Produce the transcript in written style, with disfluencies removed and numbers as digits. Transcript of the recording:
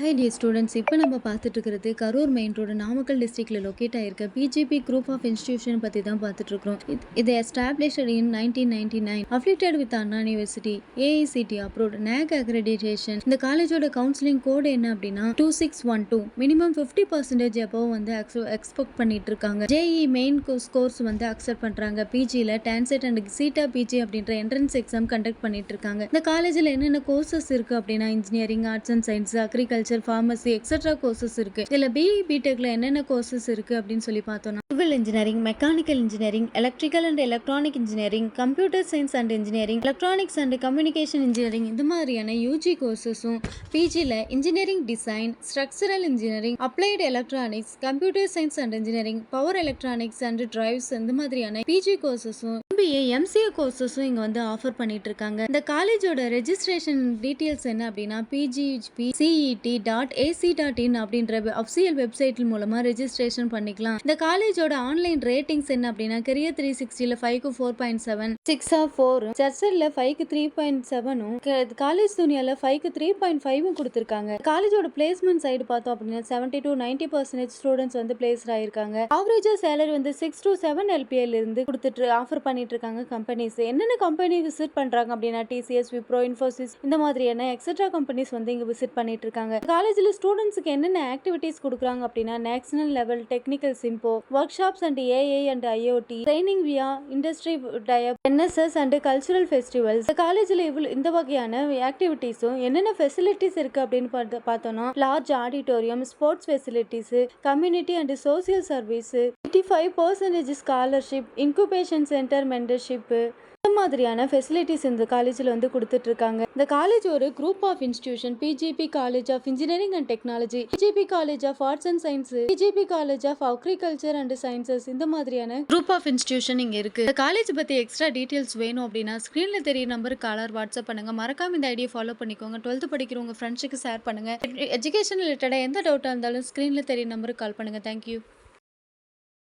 High dear students, இப்போ நம்ம பார்த்துட்டு இருக்கிறது கரூர் மெயின் ரோடு நாமக்கல் டிஸ்ட்ரிக்ட்ல லொக்கேட் ஆயிருக்க பிஜிபி குரூப் ஆஃப் இன்ஸ்டிடியூஷன் பற்றி தான் பார்த்துட்டு இருக்கிறோம். இது established in 1999, affiliated with Anna university, AICTE approved, NAAC accreditation. இந்த காலேஜோட கவுன்சிலிங் கோடு என்ன அப்படின்னா 2612. மினிமம் 50% அபவ் வந்து எக்ஸ்பெக்ட் பண்ணிட்டு இருக்காங்க. ஜேஇ மெயின் கோர்ஸ் வந்து அக்செப்ட் பண்றாங்க. பிஜியில் டான்செட் அண்ட் சீட்டா பிஜி அப்படின்ற என்ட்ரன்ஸ் எக்ஸாம் கண்டக்ட் பண்ணிட்டு இருக்காங்க. இந்த காலேஜில் என்னென்ன கோர்சஸ் இருக்கு அப்படின்னா engineering, arts and science, agriculture, pharmacy etcetera courses இருக்கு. இதுல பிஇ பிடெக்ல என்னென்ன கோர்சஸ் இருக்கு அப்படின்னு சொல்லி பார்த்தோம்னா civil engineering, mechanical engineering, electrical and electronic engineering, computer science and engineering, electronics and communication engineering, இந்த மாதிரியான யூஜி கோர்சஸும் பிஜியில் engineering design, structural engineering, applied electronics, computer science and engineering, power electronics and drives, இந்த மாதிரியான PG கோர்சஸும் MBA MCA கோர்சஸும் இங்க வந்து ஆஃபர் பண்ணிட்டு இருக்காங்க. இந்த காலேஜோட ரெஜிஸ்ட்ரேஷன் டீடைல்ஸ் என்ன அப்படின்னா pghpcet.ac.in அப்படின்ற அஃபிஷியல் வெப்சைட் மூலமா ரெஜிஸ்ட்ரேஷன் பண்ணிக்கலாம். இந்த காலேஜோட ஆன்லைன் ரேட்டிங்ஸ் என்ன அப்படின்னா கரியர் 360ல 5க்கு 4.7, 6 ஆஃப் 4, சர்ச்சர்ல 5க்கு 3.7, காலேஜ் துணியால 5க்கு 3.5 கொடுத்திருக்காங்க. காலேஜோட பிளேஸ்மெண்ட் சைடு பார்த்தோம் அப்படின்னா 70 to 90% ஸ்டூடெண்ட்ஸ் வந்து பிளேஸ்ட் ஆயிருக்காங்க. ஆவரேஜா சேலரி வந்து 6 to 7 LPL இருந்து கொடுத்துட்டு ஆஃபர் பண்ணிட்டு இருக்காங்க. கம்பெனிஸ் என்னென்ன கம்பெனி விசிட் பண்றாங்க அப்படின்னா டிசிஎஸ், விப்ரோ, இன்ஃபோசிஸ், இந்த மாதிரியான எக்ஸெட்ரா கம்பெனிஸ் வந்து இங்க விசிட் பண்ணிட்டு இருக்காங்க. காலேஜ்ல ஸ்டூடெண்ட்ஸ்க்கு என்னென்ன ஆக்டிவிட்டீஸ் கொடுக்குறாங்க அப்படின்னா national level technical symposium, workshops and AI and IoT, training via industry tie up, NSS and cultural festivals. இந்த காலேஜ்ல இந்த வகையான ஆக்டிவிட்டீஸும் என்னென்ன ஃபெசிலிட்டிஸ் இருக்கு அப்படின்னு பார்த்தோம்னா large auditorium, sports facilities, community and social service, 85% scholarship, incubation centre membership, இந்த மாதிரியான ஃபெசிலிட்டிஸ் இந்த காலேஜில் வந்து கொடுத்துட்டு இருக்காங்க. இந்த காலேஜ் ஒரு group of institution. PGP college of engineering and technology, PGP college of arts and science, PGP college of agriculture and sciences, இந்த மாதிரியான குரூப் ஆஃப் இன்ஸ்டிடியூஷன் இங்க இருக்கு. இந்த காலேஜ் பத்தி எக்ஸ்ட்ரா டீடைல்ஸ் வேணும் அப்படின்னா ஸ்கிரீன்ல தெரிய நம்பருக்கு காலர் வாட்ஸ்அப் பண்ணுங்க. மறக்காம இந்த ஐடியா ஃபாலோ பண்ணிக்கோங்க. 12th படிக்கிறவங்க ஃப்ரெண்ட்ஸுக்கு ஷேர் பண்ணுங்க. எஜுகேஷன் ரிலேட்டடா எந்த டவுட்டா இருந்தாலும் ஸ்கிரீன்ல தெரிய நம்பருக்கு கால் பண்ணுங்க. தேங்க்யூ.